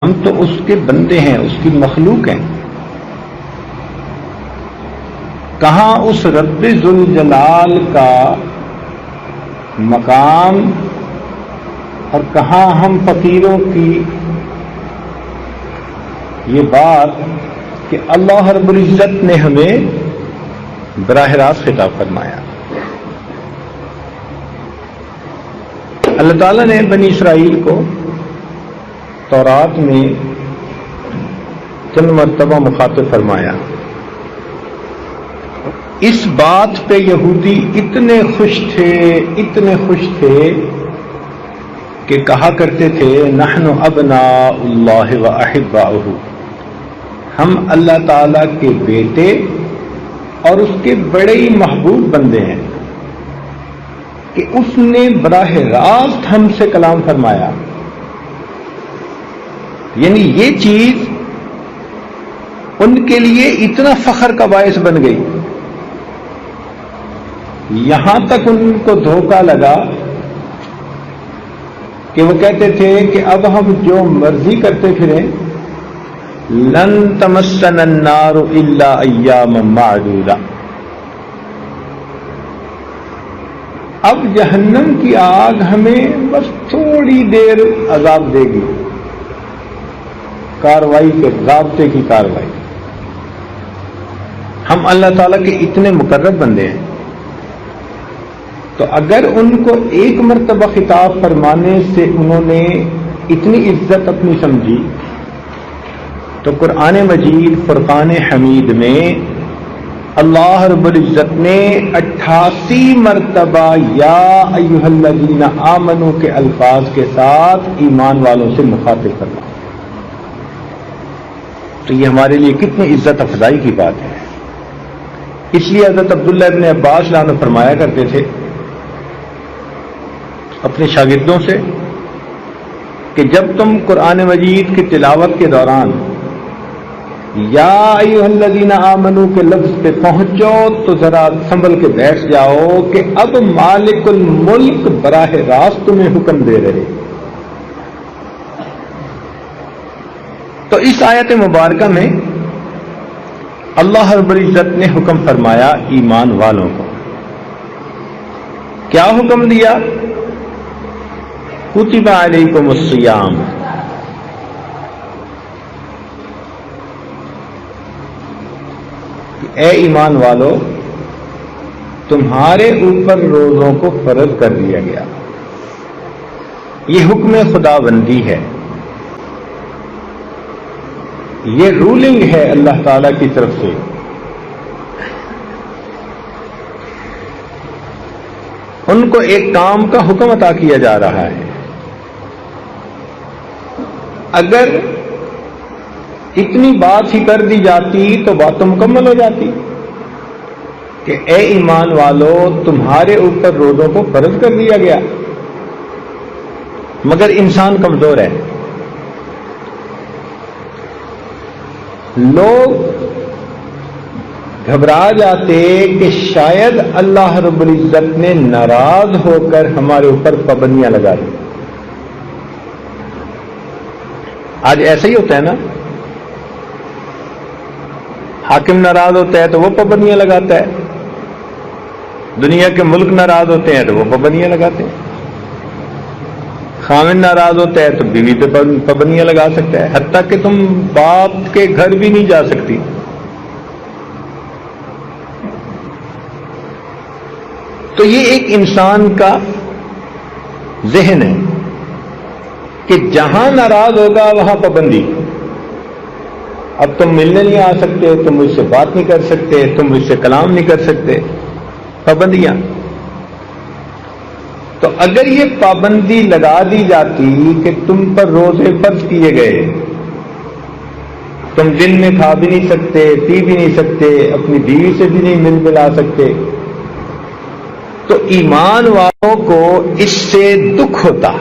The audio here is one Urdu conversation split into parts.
ہم تو اس کے بندے ہیں، اس کی مخلوق ہیں. کہاں اس رب ذوالجلال کا مقام اور کہاں ہم فقیروں کی یہ بات کہ اللہ رب العزت نے ہمیں براہ راست خطاب فرمایا. اللہ تعالیٰ نے بنی اسرائیل کو تورات میں چند مرتبہ مخاطب فرمایا. اس بات پہ یہودی اتنے خوش تھے کہ کہا کرتے تھے نحن ابناء اللہ و احباؤہ، ہم اللہ تعالی کے بیٹے اور اس کے بڑے ہی محبوب بندے ہیں کہ اس نے براہ راست ہم سے کلام فرمایا. یعنی یہ چیز ان کے لیے اتنا فخر کا باعث بن گئی، یہاں تک ان کو دھوکہ لگا کہ وہ کہتے تھے کہ اب ہم جو مرضی کرتے پھریں، لن تمسنا النار الا ایاما معدودہ، اب جہنم کی آگ ہمیں بس تھوڑی دیر عذاب دے گی، کاروائی کے ضابطے کی کاروائی. ہم اللہ تعالیٰ کے اتنے مقرب بندے ہیں، تو اگر ان کو ایک مرتبہ خطاب فرمانے سے انہوں نے اتنی عزت اپنی سمجھی، تو قرآن مجید فرقان حمید میں اللہ رب العزت نے 88 مرتبہ یا ایھا الذین آمنوا کے الفاظ کے ساتھ ایمان والوں سے مخاطب فرمایا. تو یہ ہمارے لیے کتنی عزت افزائی کی بات ہے. اس لیے حضرت عبداللہ ابن عباس رضی اللہ عنہ فرمایا کرتے تھے اپنے شاگردوں سے کہ جب تم قرآن مجید کی تلاوت کے دوران یا ایھا الذین آمنوا کے لفظ پہ پہنچو تو ذرا سنبھل کے بیٹھ جاؤ کہ اب مالک الملک براہ راست تمہیں حکم دے رہے. تو اس آیت مبارکہ میں اللہ رب العزت نے حکم فرمایا ایمان والوں کو. کیا حکم دیا؟ کتب علیکم الصیام، اے ایمان والو تمہارے اوپر روزوں کو فرض کر دیا گیا. یہ حکم خدا بندی ہے، یہ رولنگ ہے اللہ تعالی کی طرف سے. ان کو ایک کام کا حکم عطا کیا جا رہا ہے. اگر اتنی بات ہی کر دی جاتی تو بات تو مکمل ہو جاتی کہ اے ایمان والو تمہارے اوپر روزوں کو فرض کر دیا گیا. مگر انسان کمزور ہے، لوگ گھبرا جاتے کہ شاید اللہ رب العزت نے ناراض ہو کر ہمارے اوپر پابندیاں لگا دی. آج ایسا ہی ہوتا ہے نا، حاکم ناراض ہوتا ہے تو وہ پابندیاں لگاتا ہے، دنیا کے ملک ناراض ہوتے ہیں تو وہ پابندیاں لگاتے ہیں، خامن ناراض ہوتا ہے تو بیوی پہ پابندیاں لگا سکتا ہے، حتیٰ کہ تم باپ کے گھر بھی نہیں جا سکتی. تو یہ ایک انسان کا ذہن ہے کہ جہاں ناراض ہوگا وہاں پابندی. اب تم ملنے نہیں آ سکتے، تم مجھ سے بات نہیں کر سکتے، تم مجھ سے کلام نہیں کر سکتے، پابندیاں. تو اگر یہ پابندی لگا دی جاتی کہ تم پر روزے فرض کیے گئے، تم دن میں کھا بھی نہیں سکتے، پی بھی نہیں سکتے، اپنی بیوی سے بھی نہیں مل ملا سکتے، تو ایمان والوں کو اس سے دکھ ہوتا،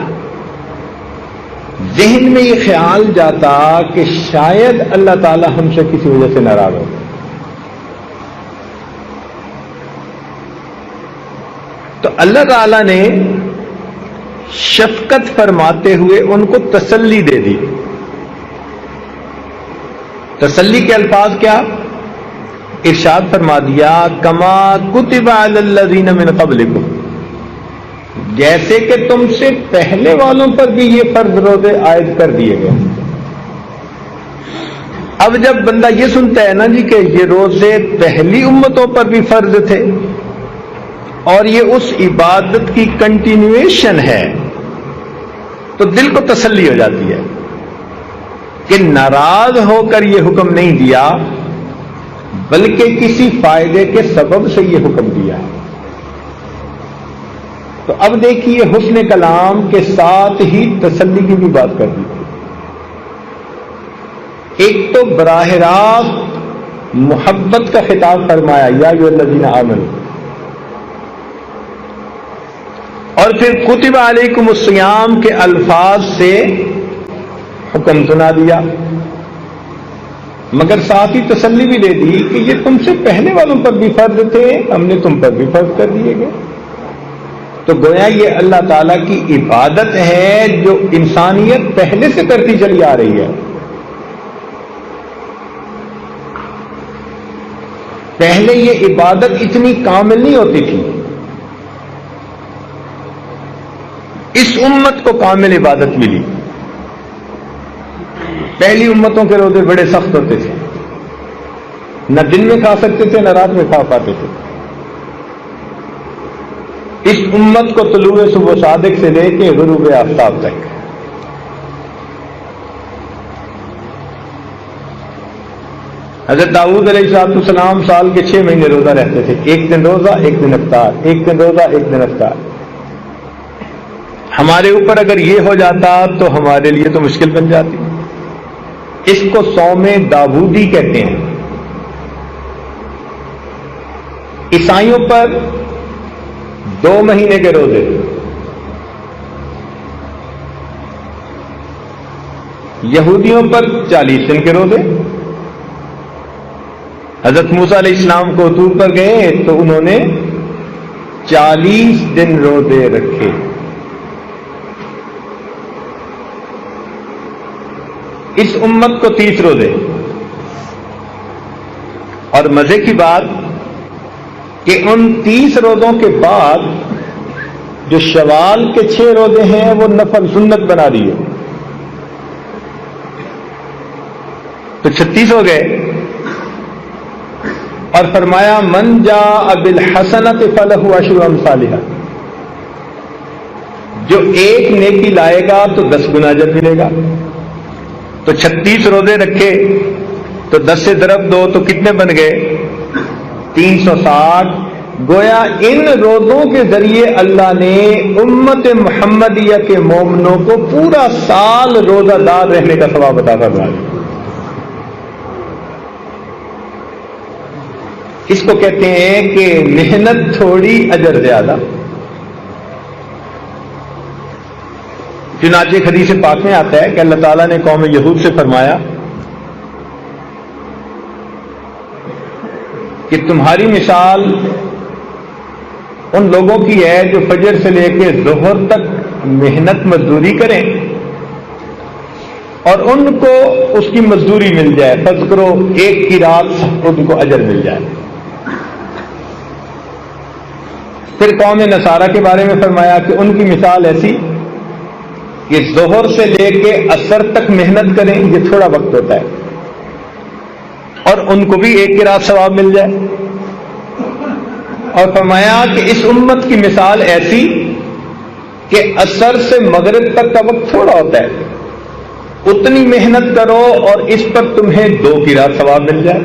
ذہن میں یہ خیال جاتا کہ شاید اللہ تعالی ہم سے کسی وجہ سے ناراض ہو. تو اللہ تعالی نے شفقت فرماتے ہوئے ان کو تسلی دے دی تسلی کے الفاظ کیا؟ ارشاد فرما دیا کما کتب علی الذین من قبلکم، جیسے کہ تم سے پہلے والوں پر بھی یہ فرض روزے عائد کر دیے گئے۔ اب جب بندہ یہ سنتا ہے نا جی کہ یہ روزے پہلی امتوں پر بھی فرض تھے اور یہ اس عبادت کی کنٹینیویشن ہے، تو دل کو تسلی ہو جاتی ہے کہ ناراض ہو کر یہ حکم نہیں دیا، بلکہ کسی فائدے کے سبب سے یہ حکم دیا ہے۔ تو اب دیکھیے حسن کلام کے ساتھ ہی تسلی کی بھی بات کر دی۔ ایک تو براہ راست محبت کا خطاب فرمایا یا ایھا الذین آمنوا، اور پھر کتب علیکم الصیام کے الفاظ سے حکم سنا دیا، مگر ساتھ ہی تسلی بھی دے دی کہ یہ تم سے پہلے والوں پر بھی فرض تھے، ہم نے تم پر بھی فرض کر دیے گئے۔ تو گویا یہ اللہ تعالیٰ کی عبادت ہے جو انسانیت پہلے سے کرتی چلی آ رہی ہے۔ پہلے یہ عبادت اتنی کامل نہیں ہوتی تھی، اس امت کو کامل عبادت ملی۔ پہلی امتوں کے روزے بڑے سخت ہوتے تھے، نہ دن میں کھا سکتے تھے نہ رات میں کھا پاتے تھے۔ اس امت کو طلوع صبح صادق سے لے کے غروب آفتاب تک حضرت داؤد علیہ السلام سال کے 6 مہینے روزہ رہتے تھے، ایک دن روزہ ایک دن افطار، ایک دن روزہ ایک دن افطار۔ ہمارے اوپر اگر یہ ہو جاتا تو ہمارے لیے تو مشکل بن جاتی۔ اس کو صوم داؤدی کہتے ہیں۔ عیسائیوں پر 2 مہینے کے روزے، یہودیوں پر 40 دن کے روزے۔ حضرت موسیٰ علیہ السلام کو طور پر گئے تو انہوں نے 40 دن روزے رکھے۔ اس امت کو 30 روزے، اور مزے کی بات کہ ان 30 روزوں کے بعد جو شوال کے 6 روزے ہیں وہ نفل سنت بنا دیے، تو 36 ہو گئے۔ اور فرمایا من جاء بالحسنۃ فلہ عشر امثالھا، جو ایک نیکی لائے گا تو 10 گنا اجر ملے گا۔ تو 36 روزے رکھے تو 10 سے ضرب دو تو کتنے بن گئے؟ 360۔ گویا ان روزوں کے ذریعے اللہ نے امت محمدیہ کے مومنوں کو پورا سال روزہ دار رہنے کا ثواب عطا فرمایا۔ اس کو کہتے ہیں کہ محنت تھوڑی اجر زیادہ۔ چنانچہ حدیث پاک میں آتا ہے کہ اللہ تعالیٰ نے قوم یہود سے فرمایا کہ تمہاری مثال ان لوگوں کی ہے جو فجر سے لے کے ظہر تک محنت مزدوری کریں اور ان کو اس کی مزدوری مل جائے، فرض کرو ایک کی رات ان کو اجر مل جائے۔ پھر قوم نصارہ کے بارے میں فرمایا کہ ان کی مثال ایسی کہ ظہر سے لے کے عصر تک محنت کریں، یہ تھوڑا وقت ہوتا ہے، اور ان کو بھی ایک کی رات ثواب مل جائے۔ اور فرمایا کہ اس امت کی مثال ایسی کہ عصر سے مغرب تک کا وقت تھوڑا ہوتا ہے، اتنی محنت کرو اور اس پر تمہیں 2 کی رات ثواب مل جائے۔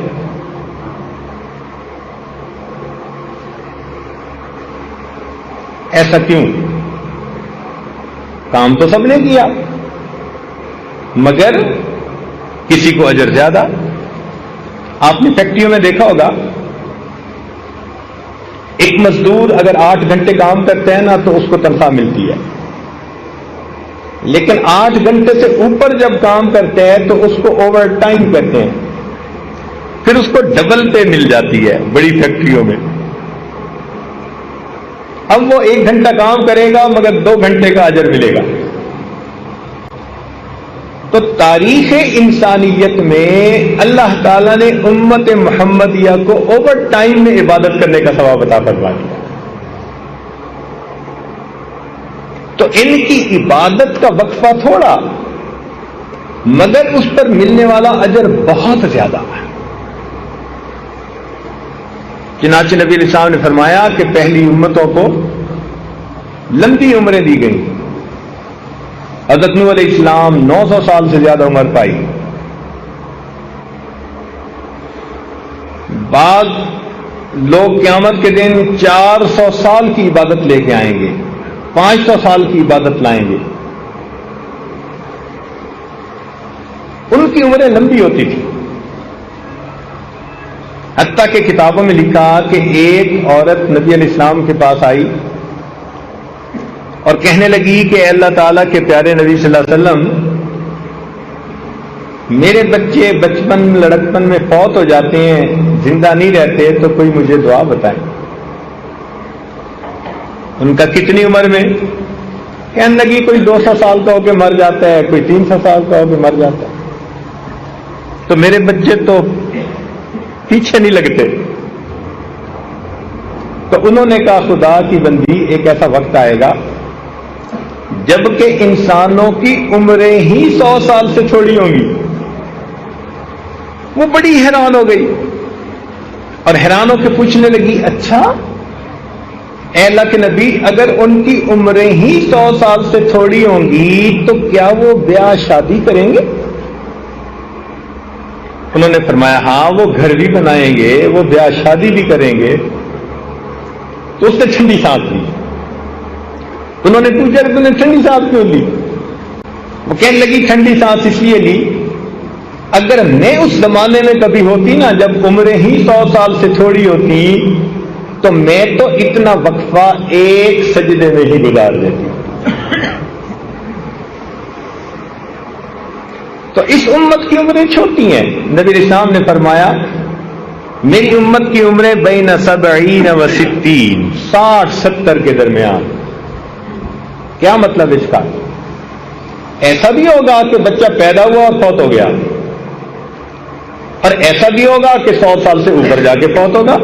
ایسا کیوں؟ کام تو سب نے کیا مگر کسی کو اجر زیادہ۔ آپ نے فیکٹریوں میں دیکھا ہوگا، ایک مزدور اگر 8 گھنٹے کام کرتے ہیں نا تو اس کو تنخواہ ملتی ہے، لیکن 8 گھنٹے سے اوپر جب کام کرتے ہیں تو اس کو اوور ٹائم کہتے ہیں، پھر اس کو ڈبل پے مل جاتی ہے بڑی فیکٹریوں میں۔ اب وہ 1 گھنٹہ کام کرے گا مگر 2 گھنٹے کا اجر ملے گا۔ تو تاریخ انسانیت میں اللہ تعالیٰ نے امت محمدیہ کو اوور ٹائم میں عبادت کرنے کا ثواب عطا فرما دیا. تو ان کی عبادت کا وقفہ تھوڑا، مگر اس پر ملنے والا اجر بہت زیادہ ہے. چنانچہ نبی علیہ السلام نے فرمایا کہ پہلی امتوں کو لمبی عمریں دی گئیں. حضرت نوح علیہ السلام 900 سال سے زیادہ عمر پائی. بعض لوگ قیامت کے دن 400 سال کی عبادت لے کے آئیں گے، 500 سال کی عبادت لائیں گے. ان کی عمریں لمبی ہوتی تھی، حتیٰ کہ کتابوں میں لکھا کہ ایک عورت نبی علیہ السلام کے پاس آئی اور کہنے لگی کہ اے اللہ تعالیٰ کے پیارے نبی صلی اللہ علیہ وسلم، میرے بچے بچپن لڑکپن میں فوت ہو جاتے ہیں، زندہ نہیں رہتے، تو کوئی مجھے دعا بتائیں. ان کا کتنی عمر میں؟ کہنے لگی کوئی 200 سال کا ہو کے مر جاتا ہے، کوئی 300 سال کا ہو کے مر جاتا ہے. تو میرے بچے تو پیچھے نہیں لگتے. تو انہوں نے کہا خدا کی بندی، ایک ایسا وقت آئے گا جبکہ انسانوں کی عمریں ہی 100 سال سے چھوڑی ہوں گی. وہ بڑی حیران ہو گئی اور حیران ہو کے پوچھنے لگی، اچھا اے اللہ کے نبی، اگر ان کی عمریں ہی 100 سال سے چھوڑی ہوں گی تو کیا وہ بیاہ شادی کریں گے؟ انہوں نے فرمایا ہاں، وہ گھر بھی بنائیں گے، وہ بیاہ شادی بھی کریں گے. تو اس نے ٹھنڈی سانس لی. انہوں نے پوچھا کہ تم نے ٹھنڈی سانس کیوں لی؟ وہ کہنے لگی ٹھنڈی سانس اس لیے لی، اگر میں اس زمانے میں کبھی ہوتی نا جب عمریں ہی 100 سال سے چھوڑی ہوتی تو میں تو اتنا وقفہ ایک سجدے میں ہی گزار دیتی. تو اس امت کی عمریں چھوٹی ہیں. نبی علیہ السلام نے فرمایا میری امت کی عمریں بین 70 و 60، 60-70 کے درمیان. کیا مطلب اس کا؟ ایسا بھی ہوگا کہ بچہ پیدا ہوا اور فوت ہو گیا، اور ایسا بھی ہوگا کہ 100 سال سے اوپر جا کے فوت ہوگا.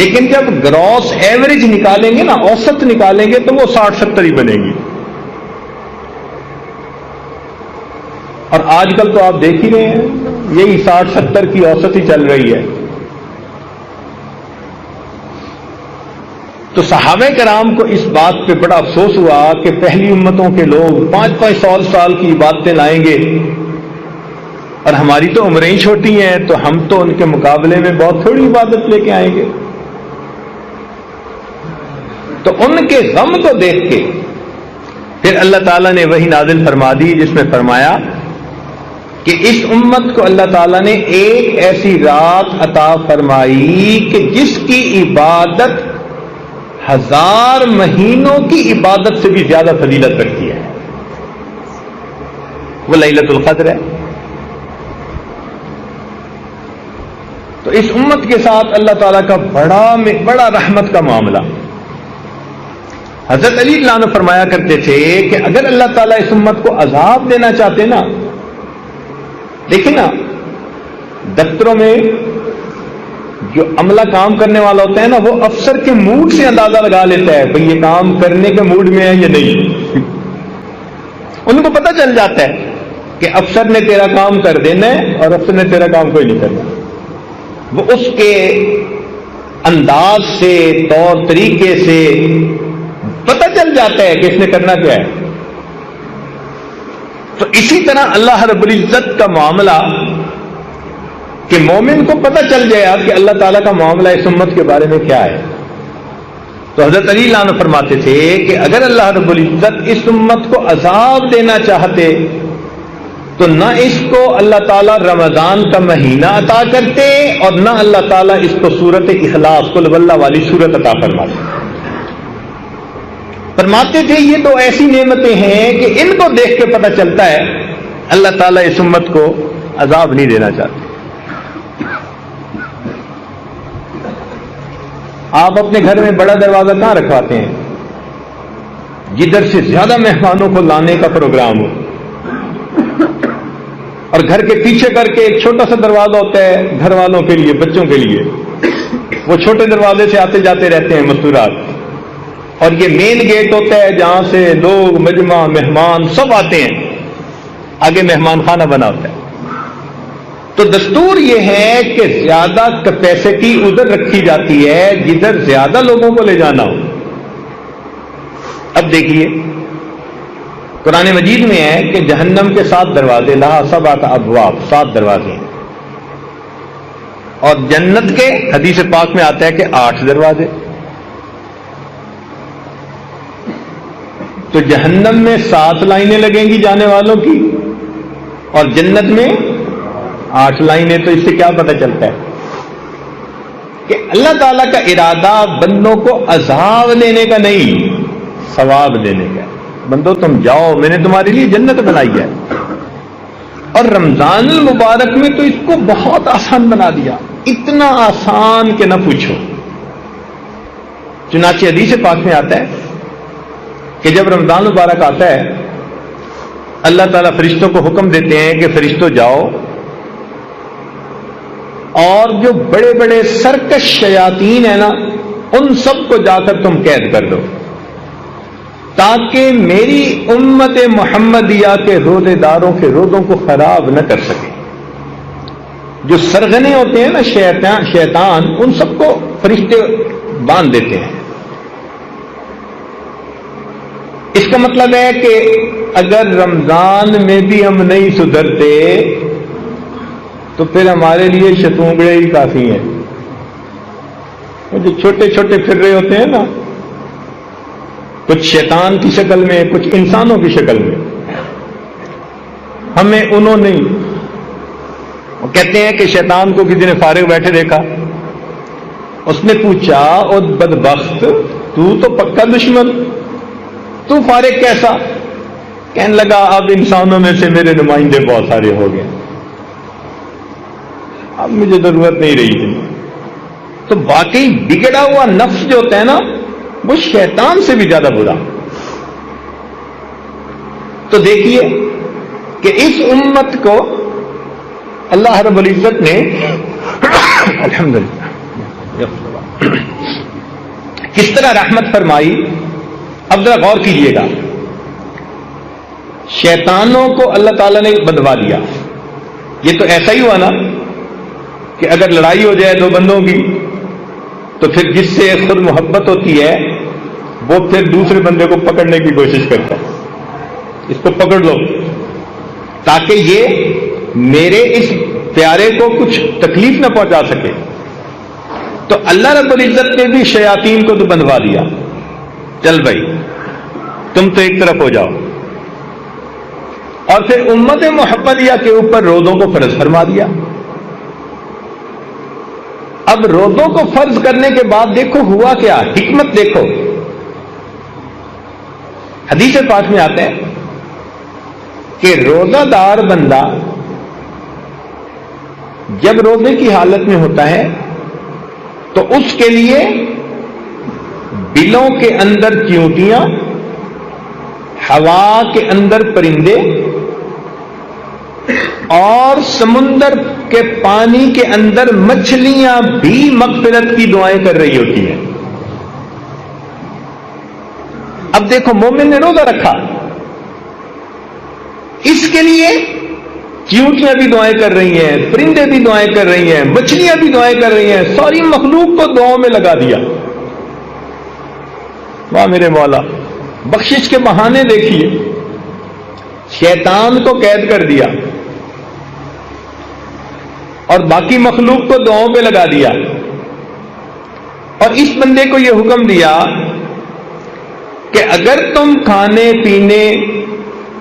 لیکن جب گراس ایوریج نکالیں گے نا، اوسط نکالیں گے، تو وہ 60-70 ہی بنے گی. اور آج کل تو آپ دیکھ ہی رہے ہیں یہی 60-70 کی اوسط ہی چل رہی ہے. تو صحابہ کرام کو اس بات پہ بڑا افسوس ہوا کہ پہلی امتوں کے لوگ 500 سال کی عبادتیں لائیں گے اور ہماری تو عمریں ہی چھوٹی ہیں، تو ہم تو ان کے مقابلے میں بہت تھوڑی عبادت لے کے آئیں گے. تو ان کے غم کو دیکھ کے پھر اللہ تعالیٰ نے وحی نازل فرما دی، جس میں فرمایا کہ اس امت کو اللہ تعالیٰ نے ایک ایسی رات عطا فرمائی کہ جس کی عبادت 1000 مہینوں کی عبادت سے بھی زیادہ فضیلت رکھتی ہے. وہ لیلۃ القدر ہے. تو اس امت کے ساتھ اللہ تعالیٰ کا بڑا رحمت کا معاملہ. حضرت علی رضی اللہ عنہ فرمایا کرتے تھے کہ اگر اللہ تعالیٰ اس امت کو عذاب دینا چاہتے نا، دیکھیں نا دفتروں میں جو عملہ کام کرنے والا ہوتا ہے نا، وہ افسر کے موڈ سے اندازہ لگا لیتا ہے بھئی یہ کام کرنے کے موڈ میں ہے یا نہیں. ان کو پتہ چل جاتا ہے کہ افسر نے تیرا کام کر دینا ہے اور افسر نے تیرا کام کوئی نہیں کرنا. وہ اس کے انداز سے، طور طریقے سے پتہ چل جاتا ہے کہ اس نے کرنا کیا ہے. تو اسی طرح اللہ رب العزت کا معاملہ کہ مومن کو پتہ چل جائے کہ اللہ تعالیٰ کا معاملہ اس امت کے بارے میں کیا ہے. تو حضرت علی رضی اللہ عنہ فرماتے تھے کہ اگر اللہ رب العزت اس امت کو عذاب دینا چاہتے تو نہ اس کو اللہ تعالیٰ رمضان کا مہینہ عطا کرتے اور نہ اللہ تعالیٰ اس کو سورت اخلاص قل واللہ والی سورت عطا فرماتے. فرماتے تھے یہ تو ایسی نعمتیں ہیں کہ ان کو دیکھ کے پتہ چلتا ہے اللہ تعالیٰ اس امت کو عذاب نہیں دینا چاہتے. آپ اپنے گھر میں بڑا دروازہ کہاں رکھواتے ہیں؟ جدھر سے زیادہ مہمانوں کو لانے کا پروگرام ہو. اور گھر کے پیچھے کر کے ایک چھوٹا سا دروازہ ہوتا ہے گھر والوں کے لیے، بچوں کے لیے، وہ چھوٹے دروازے سے آتے جاتے رہتے ہیں مستورات، اور یہ مین گیٹ ہوتا ہے جہاں سے لوگ، مجمع، مہمان سب آتے ہیں، آگے مہمان خانہ بنا ہوتا ہے۔ تو دستور یہ ہے کہ زیادہ کیپیسٹی ادھر رکھی جاتی ہے جدھر زیادہ لوگوں کو لے جانا ہو۔ اب دیکھیے قرآن مجید میں ہے کہ جہنم کے 7 دروازے، لہا سبعۃ ابواب، 7 دروازے ہیں، اور جنت کے حدیث پاک میں آتا ہے کہ 8 دروازے۔ تو جہنم میں 7 لائنیں لگیں گی جانے والوں کی، اور جنت میں 8 لائنیں۔ تو اس سے کیا پتہ چلتا ہے کہ اللہ تعالیٰ کا ارادہ بندوں کو عذاب دینے کا نہیں، ثواب دینے کا ہے۔ بندو تم جاؤ، میں نے تمہارے لیے جنت بنائی ہے۔ اور رمضان المبارک میں تو اس کو بہت آسان بنا دیا، اتنا آسان کہ نہ پوچھو۔ چنانچہ حدیث پاک میں آتا ہے کہ جب رمضان المبارک آتا ہے، اللہ تعالیٰ فرشتوں کو حکم دیتے ہیں کہ فرشتوں جاؤ اور جو بڑے بڑے سرکش شیاطین ہیں نا، ان سب کو جا کر تم قید کر دو، تاکہ میری امت محمدیہ کے روزے داروں کے روزوں کو خراب نہ کر سکے۔ جو سرغنے ہوتے ہیں نا شیطان، ان سب کو فرشتے باندھ دیتے ہیں۔ اس کا مطلب ہے کہ اگر رمضان میں بھی ہم نہیں سدھرتے تو پھر ہمارے لیے شتونگڑے ہی کافی ہیں۔ وہ جو چھوٹے چھوٹے پھر رہے ہوتے ہیں نا، کچھ شیطان کی شکل میں، کچھ انسانوں کی شکل میں، ہمیں انہوں نہیں۔ وہ کہتے ہیں کہ شیطان کو کسی نے فارغ بیٹھے دیکھا، اس نے پوچھا، او بدبخت، تو پکا دشمن، تو فارغ کیسا؟ کہنے لگا اب انسانوں میں سے میرے نمائندے بہت سارے ہو گئے، اب مجھے ضرورت نہیں رہی تھی۔ تو واقعی بگڑا ہوا نفس جو ہوتا ہے نا، وہ شیطان سے بھی زیادہ برا۔ تو دیکھیے کہ اس امت کو اللہ رب العزت نے الحمدللہ کس طرح رحمت فرمائی۔ اب ذرا غور کیجیے گا، شیطانوں کو اللہ تعالیٰ نے بندوا دیا۔ یہ تو ایسا ہی ہوا نا کہ اگر لڑائی ہو جائے دو بندوں کی تو پھر جس سے خود محبت ہوتی ہے وہ پھر دوسرے بندے کو پکڑنے کی کوشش کرتا ہے، اس کو پکڑ لو تاکہ یہ میرے اس پیارے کو کچھ تکلیف نہ پہنچا سکے۔ تو اللہ رب العزت نے بھی شیاطین کو تو بندوا دیا، چل بھائی تم تو ایک طرف ہو جاؤ، اور پھر امت محمدیہ کے اوپر روزوں کو فرض فرما دیا۔ اب روزوں کو فرض کرنے کے بعد دیکھو ہوا کیا، حکمت دیکھو۔ حدیث پاک میں آتا ہے کہ روزہ دار بندہ جب روزے کی حالت میں ہوتا ہے تو اس کے لیے بلوں کے اندر چیونٹیاں، ہوا کے اندر پرندے، اور سمندر کے پانی کے اندر مچھلیاں بھی مغفرت کی دعائیں کر رہی ہوتی ہیں۔ اب دیکھو مومن نے روزہ رکھا، اس کے لیے چیونٹیاں بھی دعائیں کر رہی ہیں، پرندے بھی دعائیں کر رہی ہیں، مچھلیاں بھی دعائیں کر رہی ہیں، ساری مخلوق کو دعاؤں میں لگا دیا۔ واہ میرے مولا، بخشش کے بہانے دیکھیے، شیطان کو قید کر دیا اور باقی مخلوق کو دعاؤں پہ لگا دیا، اور اس بندے کو یہ حکم دیا کہ اگر تم کھانے پینے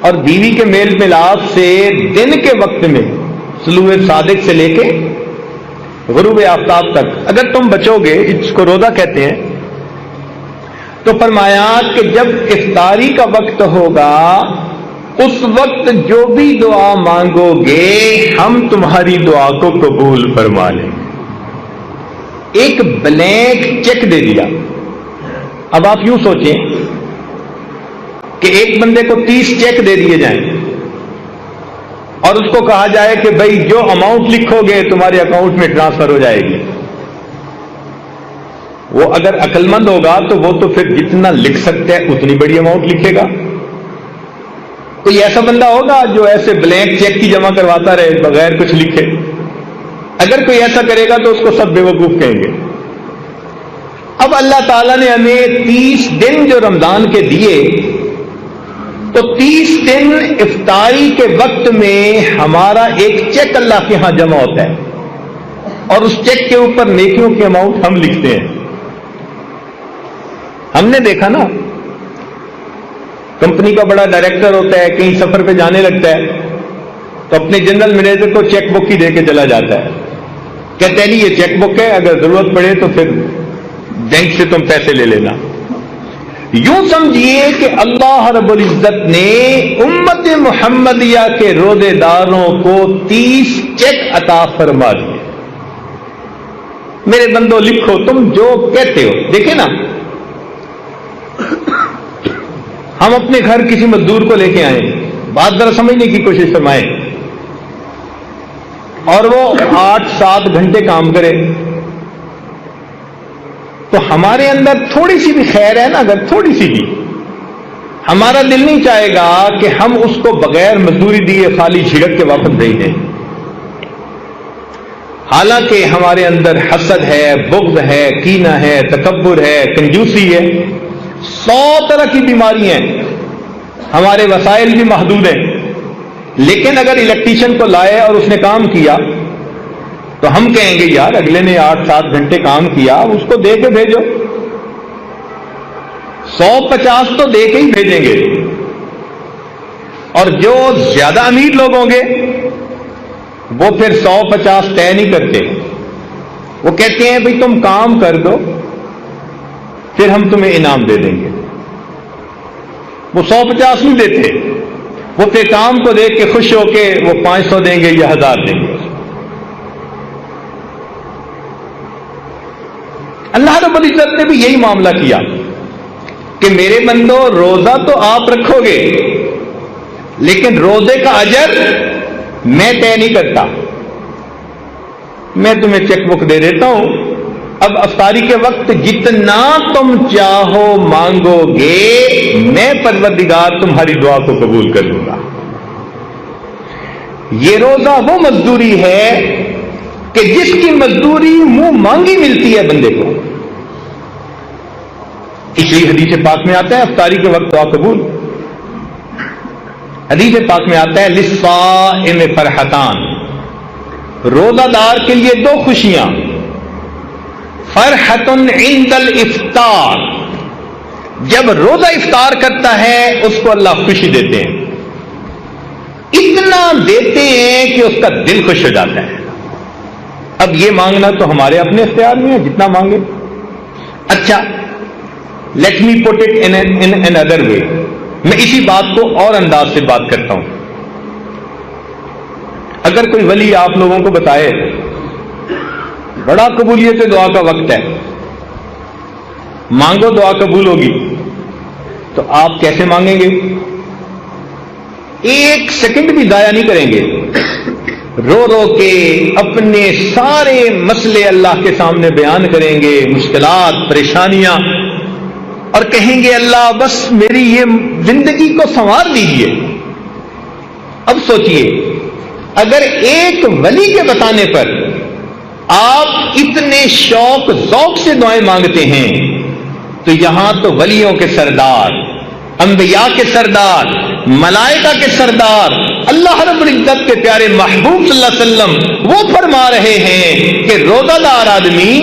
اور بیوی کے میل ملاپ سے دن کے وقت میں طلوع صادق سے لے کے غروب آفتاب تک اگر تم بچو گے، اس کو روزہ کہتے ہیں، تو فرمایا کہ جب افطاری کا وقت ہوگا اس وقت جو بھی دعا مانگو گے ہم تمہاری دعا کو قبول فرما لیں گے۔ ایک بلینک چیک دے دیا۔ اب آپ یوں سوچیں کہ ایک بندے کو 30 چیک دے دیے جائیں اور اس کو کہا جائے کہ بھائی جو اماؤنٹ لکھو گے تمہارے اکاؤنٹ میں ٹرانسفر ہو جائے گی، وہ اگر عقل مند ہوگا تو وہ تو پھر جتنا لکھ سکتا ہے اتنی بڑی اماؤنٹ لکھے گا۔ کوئی ایسا بندہ ہوگا جو ایسے بلینک چیک کی جمع کرواتا رہے بغیر کچھ لکھے؟ اگر کوئی ایسا کرے گا تو اس کو سب بیوقوف کہیں گے۔ اب اللہ تعالیٰ نے ہمیں 30 دن جو رمضان کے دیے، تو 30 دن افطاری کے وقت میں ہمارا ایک چیک اللہ کے ہاں جمع ہوتا ہے، اور اس چیک کے اوپر نیکیوں کی اماؤنٹ ہم لکھتے ہیں۔ ہم نے دیکھا نا، کمپنی کا بڑا ڈائریکٹر ہوتا ہے، کہیں سفر پہ جانے لگتا ہے تو اپنے جنرل مینیجر کو چیک بک ہی دے کے چلا جاتا ہے، کہتے ہیں نہیں یہ چیک بک ہے، اگر ضرورت پڑے تو پھر بینک سے تم پیسے لے لینا۔ یوں سمجھیے کہ اللہ رب العزت نے امت محمدیہ کے روزے داروں کو 30 چیک عطا فرما دیے۔ میرے بندو لکھو تم جو کہتے ہو۔ دیکھیں نا، ہم اپنے گھر کسی مزدور کو لے کے آئیں، بات ذرا سمجھنے کی کوشش فرمائیں، اور وہ 8-7 گھنٹے کام کرے، تو ہمارے اندر تھوڑی سی بھی خیر ہے نا، اگر تھوڑی سی بھی، ہمارا دل نہیں چاہے گا کہ ہم اس کو بغیر مزدوری دیے خالی جھڑک کے واپس بھیج دیں۔ حالانکہ ہمارے اندر حسد ہے، بغض ہے، کینہ ہے، تکبر ہے، کنجوسی ہے، 100 طرح کی بیماریاں ہیں، ہمارے وسائل بھی محدود ہیں۔ لیکن اگر الیکٹریشین کو لائے اور اس نے کام کیا تو ہم کہیں گے یار اگلے نے 8-7 گھنٹے کام کیا، اس کو دے کے بھیجو۔ 150 تو دے کے ہی بھیجیں گے۔ اور جو زیادہ امیر لوگ ہوں گے وہ پھر 150 طے نہیں کرتے، وہ کہتے ہیں بھئی تم کام کر دو پھر ہم تمہیں انعام دے دیں گے۔ وہ 150 نہیں دیتے، وہ پھر کام کو دیکھ کے خوش ہو کے وہ 500 دیں گے یا 1000 دیں گے۔ اللہ رب العزت نے بھی یہی معاملہ کیا کہ میرے بندو روزہ تو آپ رکھو گے، لیکن روزے کا اجر میں طے نہیں کرتا، میں تمہیں چیک بک دے دیتا ہوں، اب افطاری کے وقت جتنا تم چاہو مانگو گے، میں پروردگار تمہاری دعا کو قبول کر لوں گا۔ یہ روزہ وہ مزدوری ہے کہ جس کی مزدوری منہ مانگی ملتی ہے بندے کو۔ اس لیے حدیث پاک میں آتا ہے افطاری کے وقت دعا قبول۔ حدیث پاک میں آتا ہے للصائم فرحتان، روزہ دار کے لیے 2 خوشیاں، فرحت عند الافطار، جب روزہ افطار کرتا ہے اس کو اللہ خوشی دیتے ہیں، اتنا دیتے ہیں کہ اس کا دل خوش ہو جاتا ہے۔ اب یہ مانگنا تو ہمارے اپنے اختیار میں ہے، جتنا مانگے۔ اچھا، let me put it in an other way, میں اسی بات کو اور انداز سے بات کرتا ہوں۔ اگر کوئی ولی آپ لوگوں کو بتائے بڑا قبولیت دعا کا وقت ہے، مانگو دعا قبول ہوگی، تو آپ کیسے مانگیں گے؟ 1 سیکنڈ بھی ضائع نہیں کریں گے، رو رو کے اپنے سارے مسئلے اللہ کے سامنے بیان کریں گے، مشکلات، پریشانیاں، اور کہیں گے اللہ بس میری یہ زندگی کو سنوار دیجیے۔ اب سوچئے، اگر ایک ولی کے بتانے پر آپ اتنے شوق ذوق سے دعائیں مانگتے ہیں، تو یہاں تو ولیوں کے سردار، انبیاء کے سردار، ملائکہ کے سردار، اللہ رب العزت کے پیارے محبوب صلی اللہ علیہ وسلم وہ فرما رہے ہیں کہ روزہ دار آدمی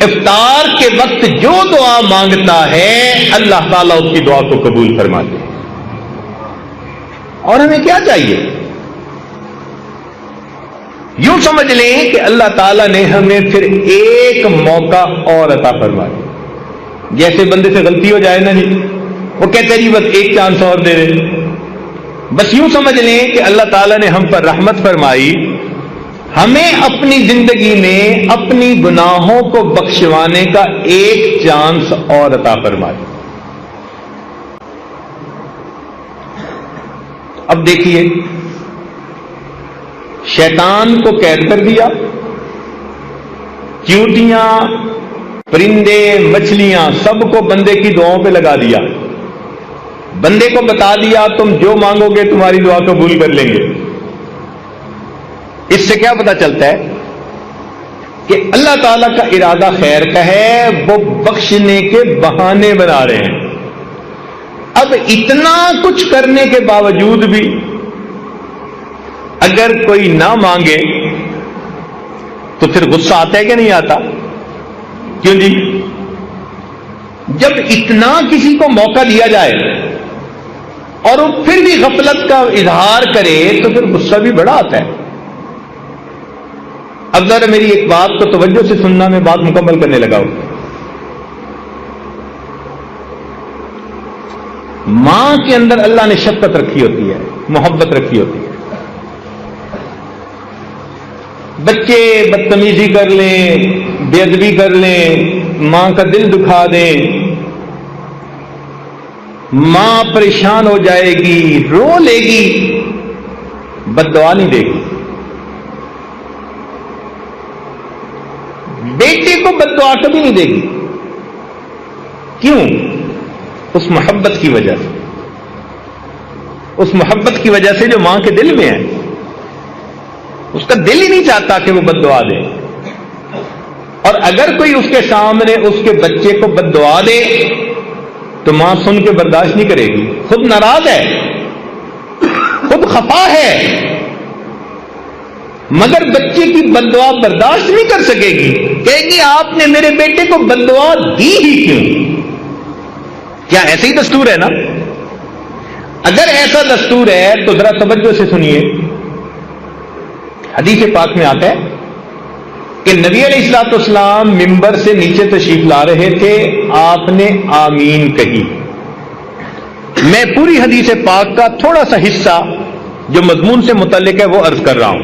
افطار کے وقت جو دعا مانگتا ہے اللہ تعالیٰ اس کی دعا کو قبول فرماتے ہیں۔ اور ہمیں کیا چاہیے؟ یوں سمجھ لیں کہ اللہ تعالیٰ نے ہمیں پھر ایک موقع اور عطا فرمایا۔ جیسے بندے سے غلطی ہو جائے نا جی، وہ کہتے ہیں جی بس ایک چانس اور دے دیں۔ بس یوں سمجھ لیں کہ اللہ تعالیٰ نے ہم پر رحمت فرمائی، ہمیں اپنی زندگی میں اپنی گناہوں کو بخشوانے کا ایک چانس اور عطا فرمائی۔ اب دیکھیے، شیطان کو قید کر دیا، چیونٹیاں، پرندے، مچھلیاں سب کو بندے کی دعاؤں پہ لگا دیا، بندے کو بتا دیا تم جو مانگو گے تمہاری دعا قبول کر لیں گے۔ اس سے کیا پتہ چلتا ہے کہ اللہ تعالیٰ کا ارادہ خیر کا ہے، وہ بخشنے کے بہانے بنا رہے ہیں۔ اب اتنا کچھ کرنے کے باوجود بھی اگر کوئی نہ مانگے تو پھر غصہ آتا ہے کہ نہیں آتا؟ کیوں جی؟ جب اتنا کسی کو موقع دیا جائے اور وہ پھر بھی غفلت کا اظہار کرے تو پھر غصہ بھی بڑا آتا ہے۔ اب ذرا میری ایک بات کو توجہ سے سننا، میں بات مکمل کرنے لگا ہوں۔ ماں کے اندر اللہ نے شفقت رکھی ہوتی ہے، محبت رکھی ہوتی ہے۔ بچے بدتمیزی کر لیں، بے ادبی کر لیں، ماں کا دل دکھا دیں، ماں پریشان ہو جائے گی، رو لے گی، بد دعا نہیں دے گی۔ بیٹے کو بد دعا کبھی نہیں دے گی۔ کیوں؟ اس محبت کی وجہ سے، اس محبت کی وجہ سے جو ماں کے دل میں ہے۔ اس کا دل ہی نہیں چاہتا کہ وہ بد دعا دے، اور اگر کوئی اس کے سامنے اس کے بچے کو بد دعا دے تو ماں سن کے برداشت نہیں کرے گی، خود ناراض ہے، خود خفا ہے، مگر بچے کی بد دعا برداشت نہیں کر سکے گی، کہے گی آپ نے میرے بیٹے کو بد دعا دی ہی کیوں؟ کیا ایسے ہی دستور ہے نا؟ اگر ایسا دستور ہے تو ذرا توجہ سے سنیے۔ حدیث پاک میں آتا ہے کہ نبی علیہ الصلوۃ والسلام ممبر سے نیچے تشریف لا رہے تھے، آپ نے آمین کہی۔ میں پوری حدیث پاک کا تھوڑا سا حصہ جو مضمون سے متعلق ہے وہ عرض کر رہا ہوں۔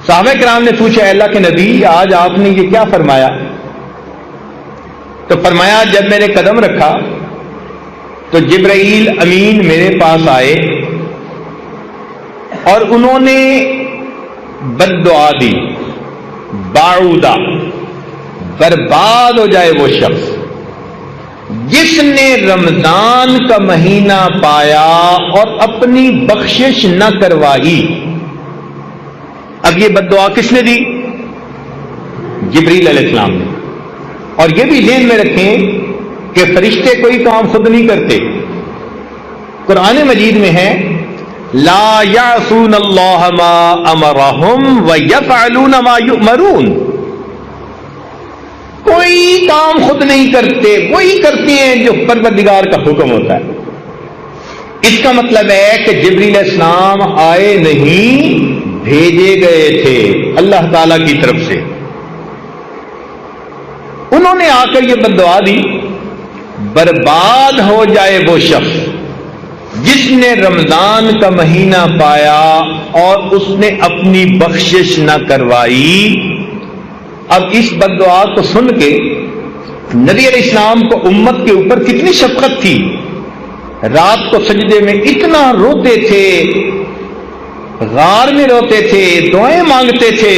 صحابہ کرام نے پوچھا، اللہ کے نبی آج آپ نے یہ کیا فرمایا؟ تو فرمایا جب میں نے قدم رکھا تو جبرائیل امین میرے پاس آئے اور انہوں نے بد دعا دی، باعودہ، برباد ہو جائے وہ شخص جس نے رمضان کا مہینہ پایا اور اپنی بخشش نہ کروائی۔ اب یہ بد دعا کس نے دی؟ جبریل علیہ السلام نے۔ اور یہ بھی ذہن میں رکھیں کہ فرشتے کوئی کام خود نہیں کرتے۔ قرآن مجید میں ہے لا یعصون اللہ ما امرہم ویفعلون ما یؤمرون، کوئی کام خود نہیں کرتے، وہی کرتے ہیں جو پروردگار کا حکم ہوتا ہے۔ اس کا مطلب ہے کہ جبریل علیہ السلام آئے نہیں، بھیجے گئے تھے اللہ تعالی کی طرف سے۔ انہوں نے آ کر یہ بد دعا دی، برباد ہو جائے وہ شخص جس نے رمضان کا مہینہ پایا اور اس نے اپنی بخشش نہ کروائی۔ اب اس بد دعا کو سن کے نبی علیہ السلام کو امت کے اوپر کتنی شفقت تھی، رات کو سجدے میں اتنا روتے تھے، غار میں روتے تھے، دعائیں مانگتے تھے،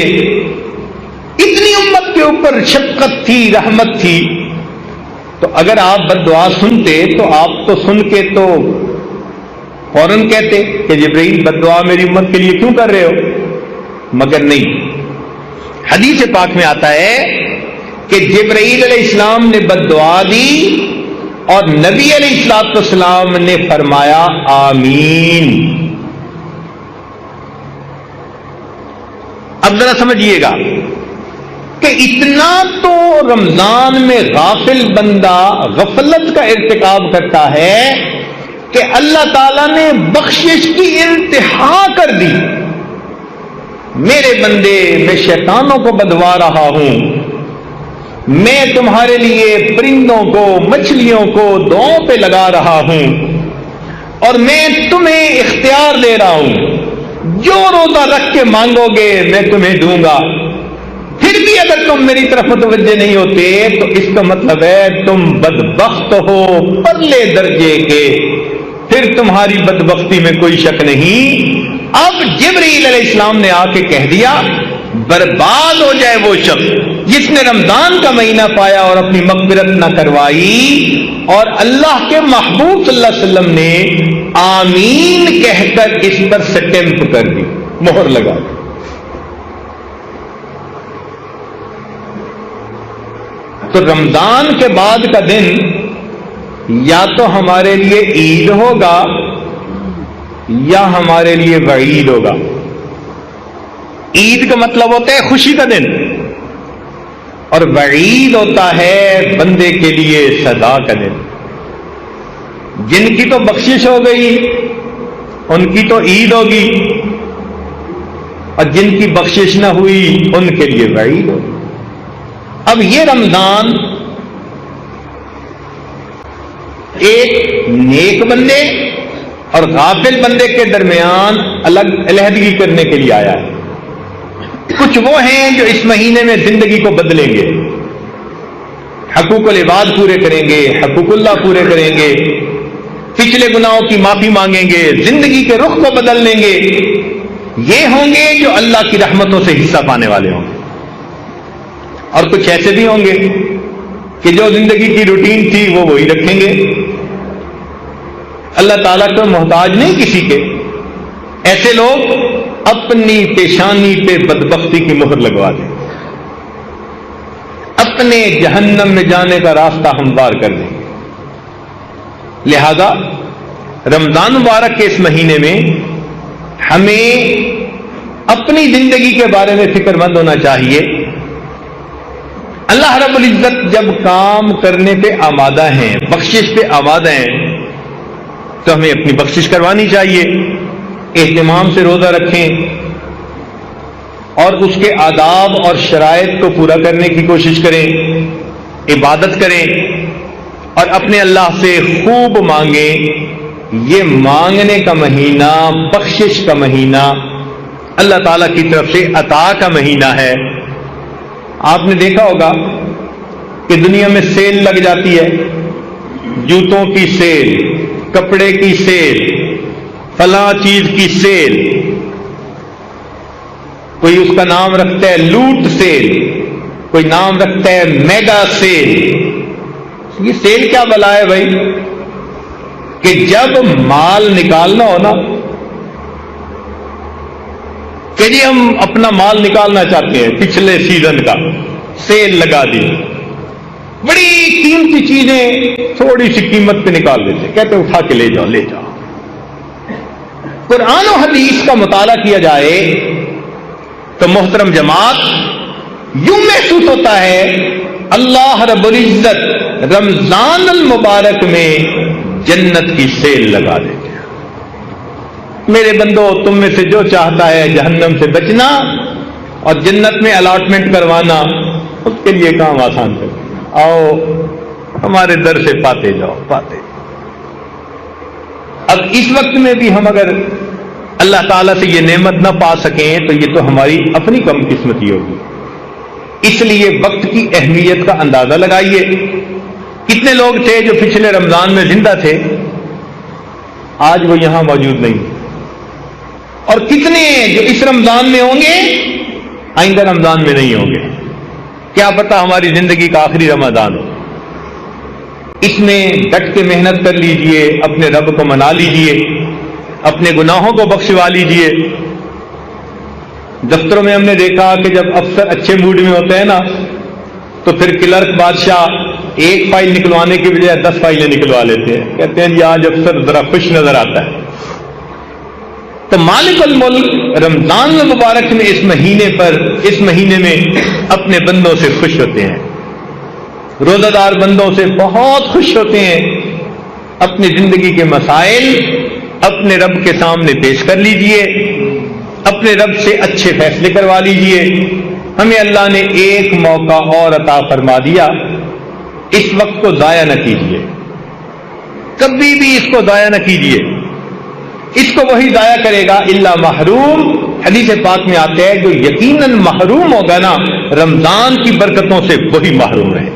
اتنی امت کے اوپر شفقت تھی، رحمت تھی۔ تو اگر آپ بد دعا سنتے تو آپ تو سن کے تو فوراً کہتے کہ جبرائیل بد دعا میری امت کے لیے کیوں کر رہے ہو، مگر نہیں۔ حدیث پاک میں آتا ہے کہ جبرائیل علیہ السلام نے بد دعا دی اور نبی علیہ الصلوۃ والسلام نے فرمایا آمین۔ اب ذرا سمجھیے گا کہ اتنا تو رمضان میں غافل بندہ غفلت کا ارتکاب کرتا ہے کہ اللہ تعالیٰ نے بخشش کی انتہا کر دی۔ میرے بندے، میں شیطانوں کو بدوا رہا ہوں، میں تمہارے لیے پرندوں کو، مچھلیوں کو دعاؤں پہ لگا رہا ہوں، اور میں تمہیں اختیار دے رہا ہوں، جو روزہ رکھ کے مانگو گے میں تمہیں دوں گا۔ پھر بھی اگر تم میری طرف متوجہ نہیں ہوتے تو اس کا مطلب ہے تم بدبخت ہو پرلے درجے کے۔ پھر تمہاری بدبختی میں کوئی شک نہیں، اب جبرائیل علیہ السلام نے آ کے کہہ دیا برباد ہو جائے وہ شخص جس نے رمضان کا مہینہ پایا اور اپنی مغفرت نہ کروائی، اور اللہ کے محبوب صلی اللہ علیہ وسلم نے آمین کہہ کر اس پر سٹیمپ کر دی، مہر لگا دی۔ تو رمضان کے بعد کا دن یا تو ہمارے لیے عید ہوگا یا ہمارے لیے وعید ہوگا۔ عید کا مطلب ہوتا ہے خوشی کا دن، اور وعید ہوتا ہے بندے کے لیے سزا کا دن۔ جن کی تو بخشش ہو گئی ان کی تو عید ہوگی، اور جن کی بخشش نہ ہوئی ان کے لیے وعید ہوگی۔ اب یہ رمضان ایک نیک بندے اور غافل بندے کے درمیان الگ علیحدگی کرنے کے لیے آیا ہے۔ کچھ وہ ہیں جو اس مہینے میں زندگی کو بدلیں گے، حقوق العباد پورے کریں گے، حقوق اللہ پورے کریں گے، پچھلے گناہوں کی معافی مانگیں گے، زندگی کے رخ کو بدل لیں گے۔ یہ ہوں گے جو اللہ کی رحمتوں سے حصہ پانے والے ہوں گے۔ اور کچھ ایسے بھی ہوں گے کہ جو زندگی کی روٹین تھی وہ وہی رکھیں گے، اللہ تعالیٰ کو محتاج نہیں کسی کے۔ ایسے لوگ اپنی پیشانی پہ بدبختی کی مہر لگوا دیں، اپنے جہنم میں جانے کا راستہ ہموار کر دیں گے۔ لہذا رمضان مبارک کے اس مہینے میں ہمیں اپنی زندگی کے بارے میں فکر مند ہونا چاہیے۔ اللہ رب العزت جب کام کرنے پہ آمادہ ہیں، بخشش پہ آمادہ ہیں، تو ہمیں اپنی بخشش کروانی چاہیے، اہتمام سے روزہ رکھیں اور اس کے آداب اور شرائط کو پورا کرنے کی کوشش کریں، عبادت کریں اور اپنے اللہ سے خوب مانگیں۔ یہ مانگنے کا مہینہ، بخشش کا مہینہ، اللہ تعالیٰ کی طرف سے عطا کا مہینہ ہے۔ آپ نے دیکھا ہوگا کہ دنیا میں سیل لگ جاتی ہے، جوتوں کی سیل، کپڑے کی سیل، فلاں چیز کی سیل، کوئی اس کا نام رکھتا ہے لوٹ سیل، کوئی نام رکھتا ہے میگا سیل۔ یہ سیل کیا بلا ہے بھائی؟ کہ جب مال نکالنا ہو نا، کہ جی ہم اپنا مال نکالنا چاہتے ہیں پچھلے سیزن کا، سیل لگا دی، بڑی قیمتی چیزیں تھوڑی سی قیمت پہ نکال دیتے، کہتے اٹھا کے لے جاؤ لے جاؤ۔ قرآن و حدیث کا مطالعہ کیا جائے تو محترم جماعت یوں محسوس ہوتا ہے اللہ رب العزت رمضان المبارک میں جنت کی سیل لگا دیتے ہیں۔ میرے بندو، تم میں سے جو چاہتا ہے جہنم سے بچنا اور جنت میں الاٹمنٹ کروانا، اس کے لیے کام آسان کر، آؤ ہمارے در سے پاتے جاؤ پاتے۔ اب اس وقت میں بھی ہم اگر اللہ تعالیٰ سے یہ نعمت نہ پا سکیں تو یہ تو ہماری اپنی کم قسمتی ہوگی۔ اس لیے وقت کی اہمیت کا اندازہ لگائیے۔ کتنے لوگ تھے جو پچھلے رمضان میں زندہ تھے، آج وہ یہاں موجود نہیں، اور کتنے جو اس رمضان میں ہوں گے آئندہ رمضان میں نہیں ہوں گے۔ کیا پتہ ہماری زندگی کا آخری رمضان ہو۔ اس میں ڈٹ کے محنت کر لیجئے، اپنے رب کو منا لیجئے، اپنے گناہوں کو بخشوا لیجئے۔ دفتروں میں ہم نے دیکھا کہ جب افسر اچھے موڈ میں ہوتے ہیں نا تو پھر کلرک بادشاہ ایک فائل نکلوانے کی بجائے 10 فائلیں نکلوا لیتے ہیں، کہتے ہیں جی آج افسر ذرا خوش نظر آتا ہے۔ تو مالک الملک رمضان المبارک میں اس مہینے میں اپنے بندوں سے خوش ہوتے ہیں، روزہ دار بندوں سے بہت خوش ہوتے ہیں۔ اپنی زندگی کے مسائل اپنے رب کے سامنے پیش کر لیجئے، اپنے رب سے اچھے فیصلے کروا لیجئے۔ ہمیں اللہ نے ایک موقع اور عطا فرما دیا، اس وقت کو ضائع نہ کیجئے، کبھی بھی اس کو ضائع نہ کیجئے۔ اس کو وہی ضائع کرے گا الا محروم۔ حدیث پاک میں آتا ہے جو یقیناً محروم ہوگا نا رمضان کی برکتوں سے، وہی محروم ہے۔